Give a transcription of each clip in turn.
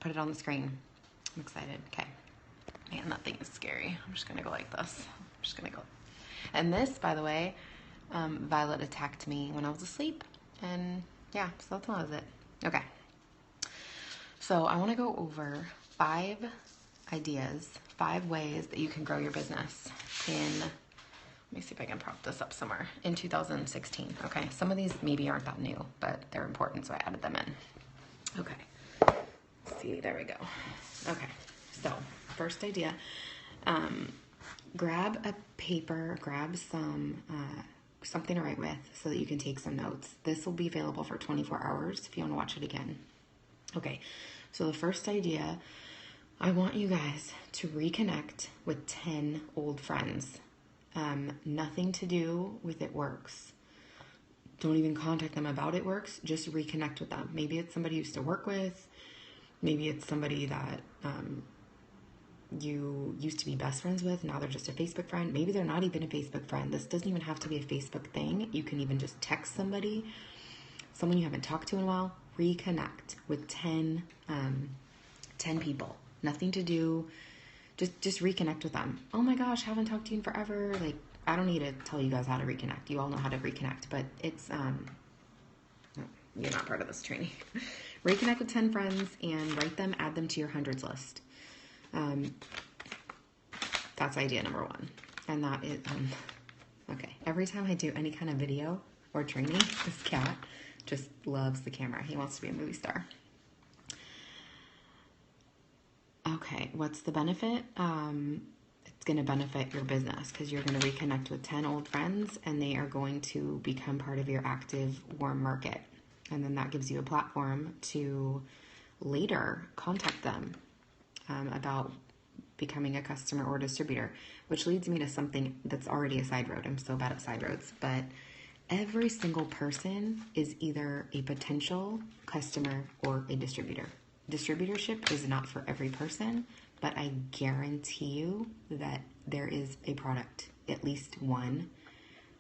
put it on the screen. I'm excited. Okay. Man, that thing is scary. I'm just gonna go like this. I'm just gonna go. And this, by the way, Violet attacked me when I was asleep. And yeah, so that was it. Okay. So I want to go over 5 ideas, 5 ways that you can grow your business in, let me see if I can prop this up somewhere, in 2016. Okay. Some of these maybe aren't that new, but they're important, so I added them in. Okay. Let's see, there we go. Okay. So first idea, grab a paper, grab some, something to write with so that you can take some notes. This will be available for 24 hours if you want to watch it again. Okay, so the first idea, I want you guys to reconnect with 10 old friends. Nothing to do with it works. Don't even contact them about it works. Just reconnect with them. Maybe it's somebody you used to work with. Maybe it's somebody that you used to be best friends with. Now they're just a Facebook friend. Maybe they're not even a Facebook friend. This doesn't even have to be a Facebook thing. You can even just text somebody, someone you haven't talked to in a while. Reconnect with 10 people. Nothing to do. Just reconnect with them. Oh my gosh, haven't talked to you in forever. Like, I don't need to tell you guys how to reconnect. You all know how to reconnect, but it's, you're not part of this training. Reconnect with 10 friends and write them, add them to your hundreds list. That's idea number 1. And that is, okay. Every time I do any kind of video or training, this cat just loves the camera. He wants to be a movie star. Okay, what's the benefit? It's going to benefit your business because you're going to reconnect with 10 old friends and they are going to become part of your active warm market. And then that gives you a platform to later contact them about becoming a customer or distributor, which leads me to something that's already a side road. I'm so bad at side roads, but every single person is either a potential customer or a distributor. Distributorship is not for every person, but I guarantee you that there is a product, at least one,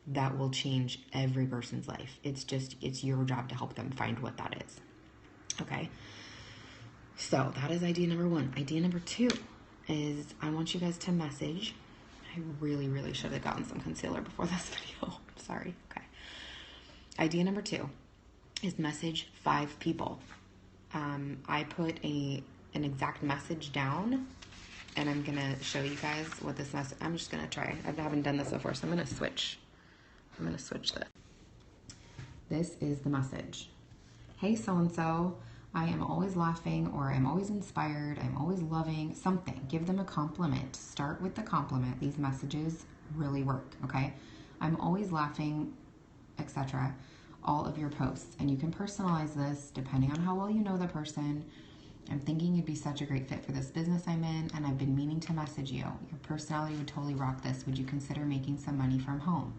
that will change every person's life. It's your job to help them find what that is. Okay? So that is idea number 1. Idea number 2 is I want you guys to message. I really, really should have gotten some concealer before this video. I'm sorry. Okay. Idea number 2 is message 5 people. I put an exact message down and I'm going to show you guys what this message, I'm just going to try. I haven't done this before, so I'm going to switch. I'm going to switch this. This is the message. Hey, so-and-so, I am always laughing, or I'm always inspired, I'm always loving something. Give them a compliment. Start with the compliment. These messages really work, okay? I'm always laughing, etc. All of your posts. And you can personalize this depending on how well you know the person. I'm thinking you'd be such a great fit for this business I'm in, and I've been meaning to message you. Your personality would totally rock this. Would you consider making some money from home?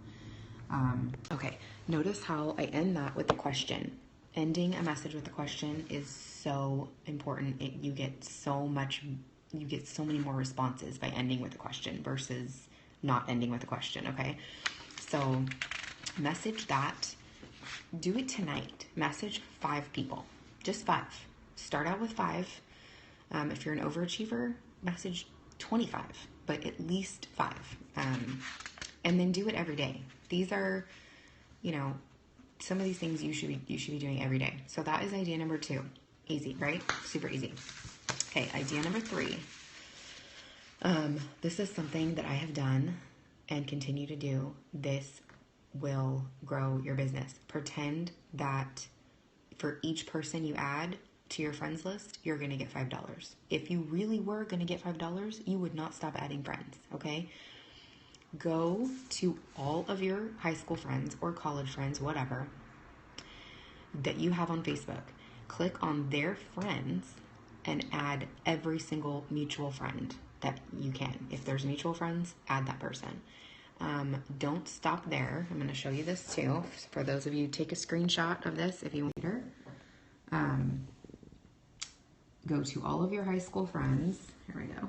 Okay, notice how I end that with a question. Ending a message with a question is so important. You get so many more responses by ending with a question versus not ending with a question, okay? So message that. Do it tonight. Message 5 people. Just 5. Start out with 5. If you're an overachiever, message 25, but at least 5. And then do it every day. These are, some of these things you should be doing every day. So that is idea number 2. Easy, right? Super easy. Okay, idea number 3. This is something that I have done and continue to do. This will grow your business. Pretend that for each person you add to your friends list, you're going to get $5. If you really were going to get $5, you would not stop adding friends, okay? Go to all of your high school friends or college friends, whatever, that you have on Facebook. Click on their friends and add every single mutual friend that you can. If there's mutual friends, add that person. Don't stop there. I'm going to show you this too. For those of you, take a screenshot of this if you want later. Go to all of your high school friends. Here we go.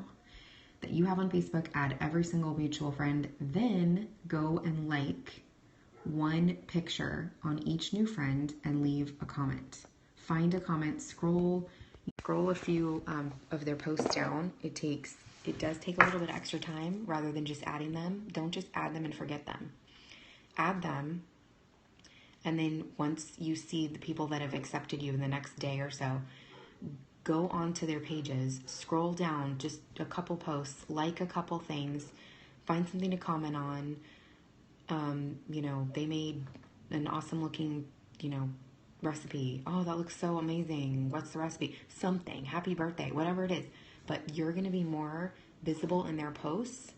That you have on Facebook, add every single mutual friend, then go and like one picture on each new friend and leave a comment. Find a comment, scroll Scroll a few of their posts down. It does take a little bit of extra time rather than just adding them. Don't just add them and forget them. Add them, and then once you see the people that have accepted you in the next day or so, go onto their pages, scroll down just a couple posts, like a couple things, find something to comment on. They made an awesome looking, recipe. Oh, that looks so amazing. What's the recipe? Something. Happy birthday, whatever it is. But you're going to be more visible in their posts,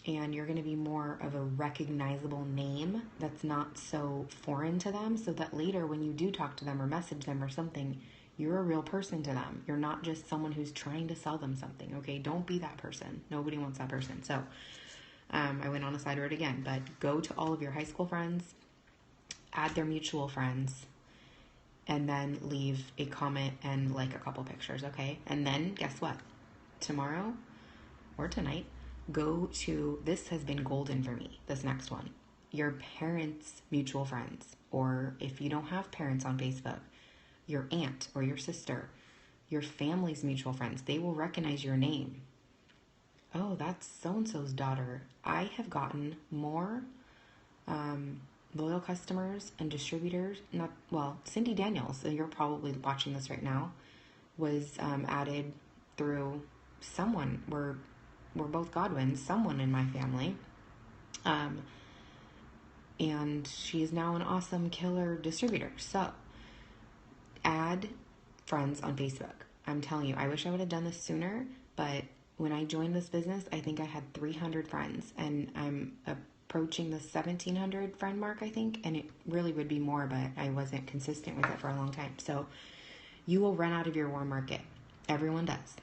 and you're going to be more of a recognizable name that's not so foreign to them, so that later when you do talk to them or message them or something, you're a real person to them. You're not just someone who's trying to sell them something, okay? Don't be that person. Nobody wants that person. So I went on a side road again, but go to all of your high school friends, add their mutual friends, and then leave a comment and like a couple pictures, okay? And then guess what? Tomorrow or tonight, go to, this has been golden for me, this next one, your parents' mutual friends, or if you don't have parents on Facebook, your aunt or your sister, your family's mutual friends. They will recognize your name. Oh, that's so-and-so's daughter. I have gotten more loyal customers and distributors. Cindy Daniels, and you're probably watching this right now, was added through someone. We're both Godwins, someone in my family. And she is now an awesome killer distributor. So add friends on Facebook. I'm telling you, I wish I would have done this sooner, but when I joined this business, I think I had 300 friends, and I'm approaching the 1,700 friend mark, I think, and it really would be more, but I wasn't consistent with it for a long time. So you will run out of your warm market. Everyone does.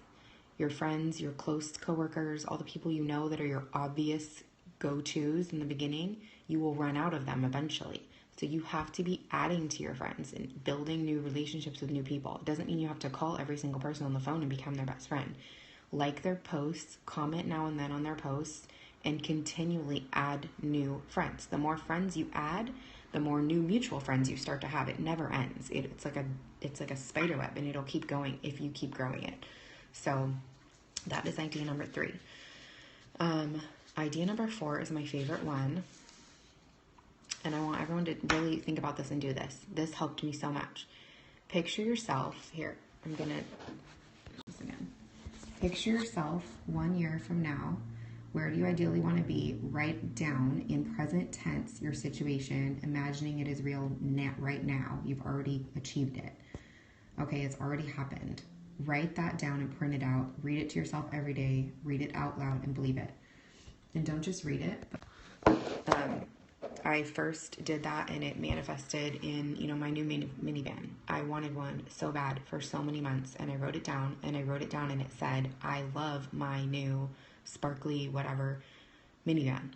Your friends, your close coworkers, all the people you know that are your obvious go-tos in the beginning, you will run out of them eventually. So you have to be adding to your friends and building new relationships with new people. It doesn't mean you have to call every single person on the phone and become their best friend. Like their posts, comment now and then on their posts, and continually add new friends. The more friends you add, the more new mutual friends you start to have. It never ends. It's like a spider web, and it'll keep going if you keep growing it. So that is idea number 3. Idea number 4 is my favorite one. And I want everyone to really think about this and do this. This helped me so much. Picture yourself, here, I'm going to do this again. Picture yourself 1 year from now. Where do you ideally want to be? Write down in present tense your situation, imagining it is real right now. You've already achieved it. Okay, it's already happened. Write that down and print it out. Read it to yourself every day. Read it out loud and believe it. And don't just read it. I first did that and it manifested in, my new minivan. I wanted one so bad for so many months, and I wrote it down, and it said, I love my new sparkly whatever minivan.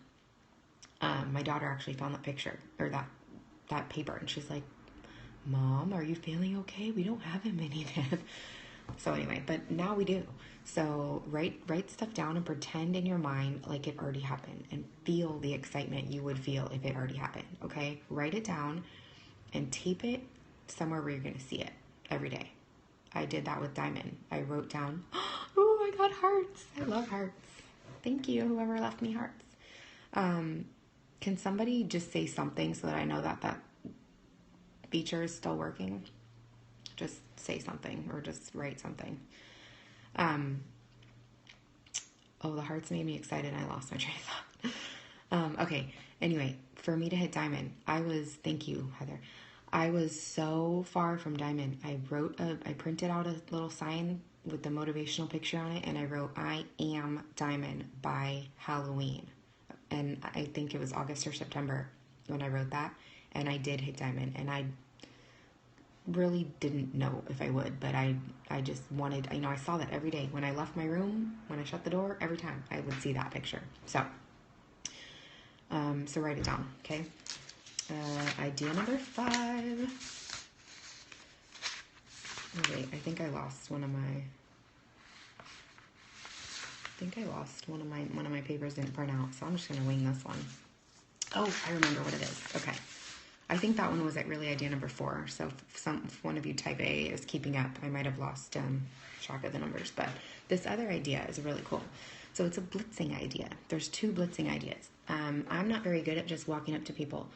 My daughter actually found that picture, or that paper, and she's like, Mom, are you feeling okay? We don't have a minivan. So anyway, but now we do. So write stuff down and pretend in your mind like it already happened, and feel the excitement you would feel if it already happened, okay? Write it down and tape it somewhere where you're going to see it every day. I did that with Diamond. I wrote down, oh, I got hearts. I love hearts. Thank you, whoever left me hearts. Can somebody just say something so that I know that feature is still working? Just say something or just write something. Oh, the hearts made me excited and I lost my train of thought. Okay, anyway, for me to hit Diamond, thank you, Heather. I was so far from Diamond. I printed out a little sign with the motivational picture on it, and I wrote, I am Diamond by Halloween. And I think it was August or September when I wrote that, and I did hit Diamond, and I really didn't know if I would, but I just wanted, I saw that every day. When I left my room, when I shut the door, every time I would see that picture. So write it down, okay? Idea number 5. Oh, wait, I think I lost one of my papers didn't print out, so I'm just gonna wing this one. Oh, I remember what it is. Okay. I think that one was at really idea number 4. So if one of you type A is keeping up, I might have lost track of the numbers. But this other idea is really cool. So it's a blitzing idea. There's 2 blitzing ideas. I'm not very good at just walking up to people,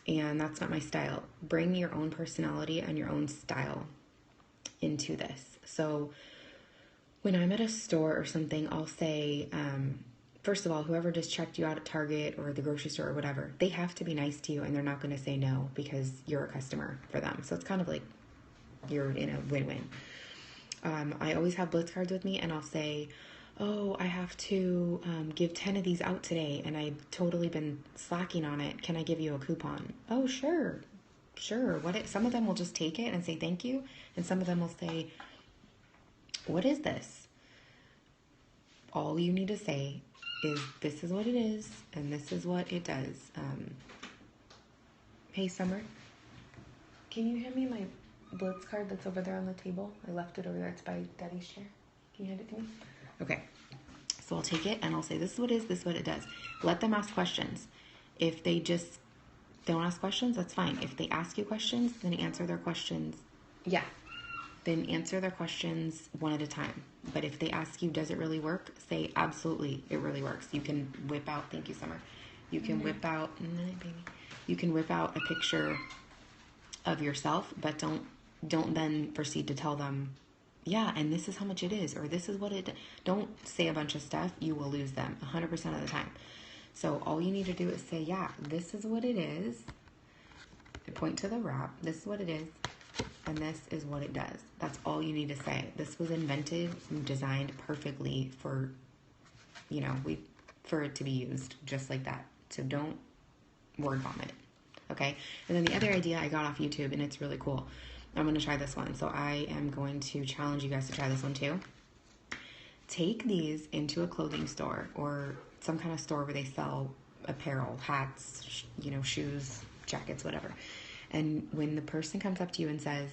and that's not my style. Bring your own personality and your own style into this. So when I'm at a store or something, I'll say, first of all, whoever just checked you out at Target or the grocery store or whatever, they have to be nice to you, and they're not going to say no because you're a customer for them. So it's kind of like you're in a win-win. I always have Blitz cards with me, and I'll say, oh, I have to give 10 of these out today, and I've totally been slacking on it. Can I give you a coupon? Oh, sure. Some of them will just take it and say thank you, and some of them will say, what is this? All you need to say is, this is what it is, and this is what it does. Hey, Summer, can you hand me my Blitz card that's over there on the table? I left it over there. It's by Daddy's chair. Can you hand it to me? Okay. So I'll take it and I'll say, this is what it is, this is what it does. Let them ask questions. If they just don't ask questions, that's fine. If they ask you questions, then answer their questions. Yeah. Then answer their questions one at a time. But if they ask you, does it really work? Say, absolutely, it really works. You can whip out, thank you, Summer. You can whip out, you can whip out a picture of yourself, but don't then proceed to tell them, yeah, and this is how much it is, or this is what it, don't say a bunch of stuff. You will lose them 100% of the time. So all you need to do is say, yeah, this is what it is. Point to the wrap. This is what it is. And this is what it does. That's all you need to say. This was invented and designed perfectly for, for it to be used just like that. So don't word vomit. Okay? And then the other idea I got off YouTube, and it's really cool. I'm going to try this one. So I am going to challenge you guys to try this one too. Take these into a clothing store or some kind of store where they sell apparel, hats, shoes, jackets, whatever. And when the person comes up to you and says,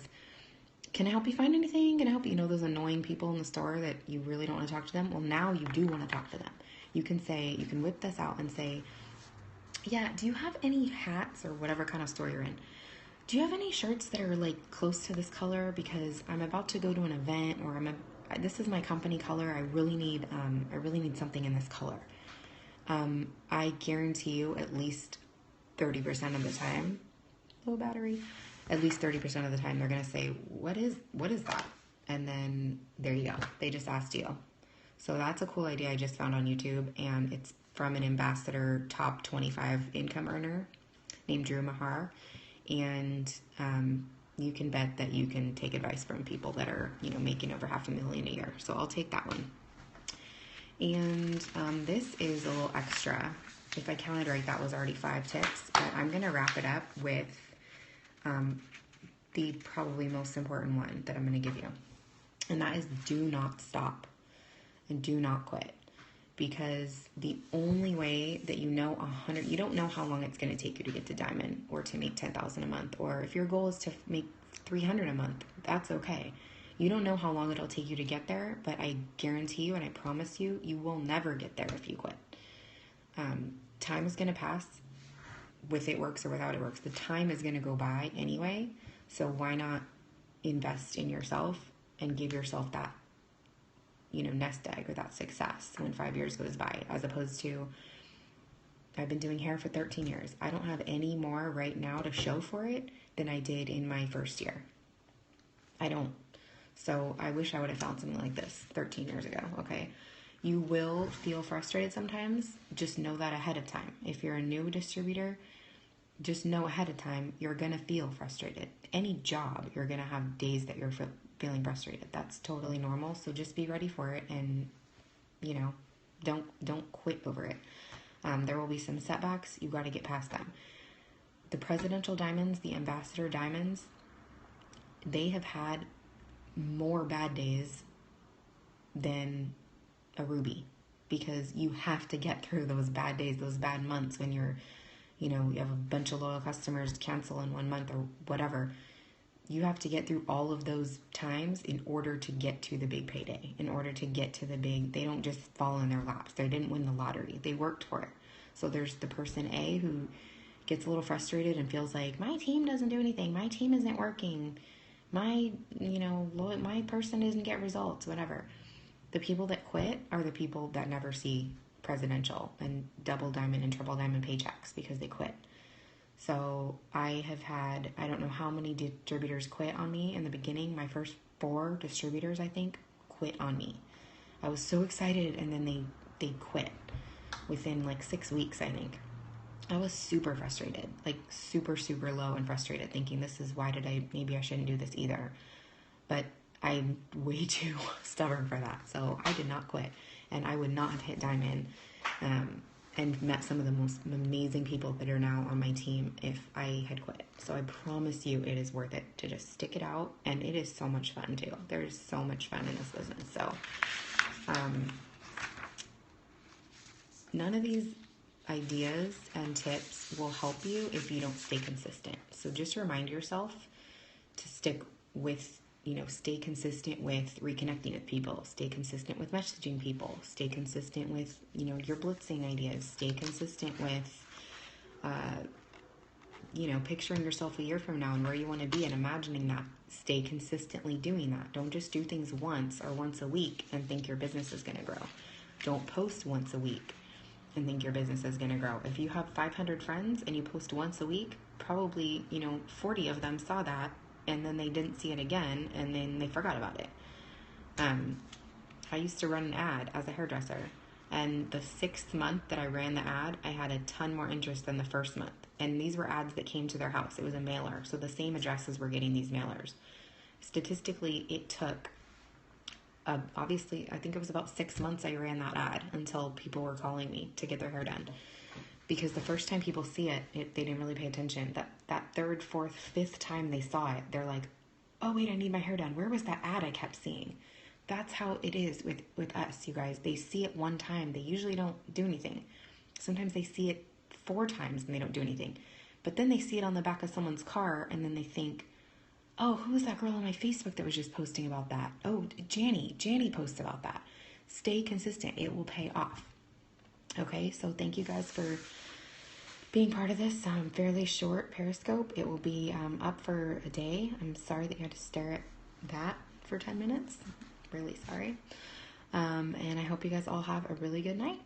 can I help you find anything? Can I help you? Those annoying people in the store that you really don't want to talk to them. Well, now you do want to talk to them. You can whip this out and say, yeah, do you have any hats, or whatever kind of store you're in? Do you have any shirts that are like close to this color? Because I'm about to go to an event, or this is my company color. I really need something in this color. I guarantee you at least 30% of the time, low battery, at least 30% of the time they're going to say, what is that? And then there you go. They just asked you. So that's a cool idea I just found on YouTube, and it's from an ambassador top 25 income earner named Drew Mahar. And you can bet that you can take advice from people that are, making over $500,000 a year. So I'll take that one. And this is a little extra. If I counted right, that was already 5 tips. But I'm going to wrap it up with the probably most important one that I'm going to give you. And that is, do not stop and do not quit. Because the only way that you don't know how long it's going to take you to get to diamond or to make $10,000 a month. Or if your goal is to make $300 a month, that's okay. You don't know how long it'll take you to get there, but I guarantee you and I promise you, you will never get there if you quit. Time is going to pass, with it works or without it works. The time is going to go by anyway, so why not invest in yourself and give yourself that, nest egg or that success when 5 years goes by, as opposed to, I've been doing hair for 13 years. I don't have any more right now to show for it than I did in my first year. I don't. So I wish I would have found something like this 13 years ago, okay? You will feel frustrated sometimes. Just know that ahead of time. If you're a new distributor, just know ahead of time you're going to feel frustrated. Any job, you're going to have days that you're feeling frustrated. That's totally normal. So just be ready for it, and, don't quit over it. There will be some setbacks. You got to get past them. The presidential diamonds, the ambassador diamonds, they have had more bad days than a ruby, because you have to get through those bad days, those bad months when you have a bunch of loyal customers cancel in 1 month or whatever. You have to get through all of those times in order to get to the big payday, in order to get to the big, they don't just fall in their laps. They didn't win the lottery. They worked for it. So there's the person A who, gets a little frustrated and feels like my team doesn't do anything, my team isn't working, my my person doesn't get results, whatever. The people that quit are the people that never see presidential and double diamond and triple diamond paychecks because they quit. So I have had, I don't know how many distributors quit on me in the beginning. My first 4 distributors, I think, quit on me. I was so excited, and then they quit within like 6 weeks, I think. I was super frustrated, like super, super low and frustrated, thinking maybe I shouldn't do this either. But I'm way too stubborn for that. So I did not quit, and I would not have hit diamond and met some of the most amazing people that are now on my team if I had quit. So I promise you it is worth it to just stick it out, and it is so much fun too. There's so much fun in this business. So none of these ideas and tips will help you if you don't stay consistent. So just remind yourself to stay consistent with reconnecting with people, stay consistent with messaging people, stay consistent with, your blitzing ideas, stay consistent with, picturing yourself a year from now and where you want to be and imagining that. Stay consistently doing that. Don't just do things once or once a week and think your business is going to grow. Don't post once a week and think your business is going to grow. If you have 500 friends and you post once a week, probably, 40 of them saw that, and then they didn't see it again, and then they forgot about it. I used to run an ad as a hairdresser, and the 6th month that I ran the ad, I had a ton more interest than the first month. And these were ads that came to their house. It was a mailer, so the same addresses were getting these mailers. Statistically, it took, obviously, I think it was about 6 months I ran that ad until people were calling me to get their hair done. Because the first time people see it, they didn't really pay attention. That 3rd, 4th, 5th time they saw it, they're like, oh wait, I need my hair done. Where was that ad I kept seeing? That's how it is with us, you guys. They see it one time. They usually don't do anything. Sometimes they see it 4 times and they don't do anything. But then they see it on the back of someone's car, and then they think, oh, who's that girl on my Facebook that was just posting about that? Oh, Janny posted about that. Stay consistent. It will pay off. Okay, so thank you guys for being part of this fairly short Periscope. It will be up for a day. I'm sorry that you had to stare at that for 10 minutes. Really sorry. And I hope you guys all have a really good night.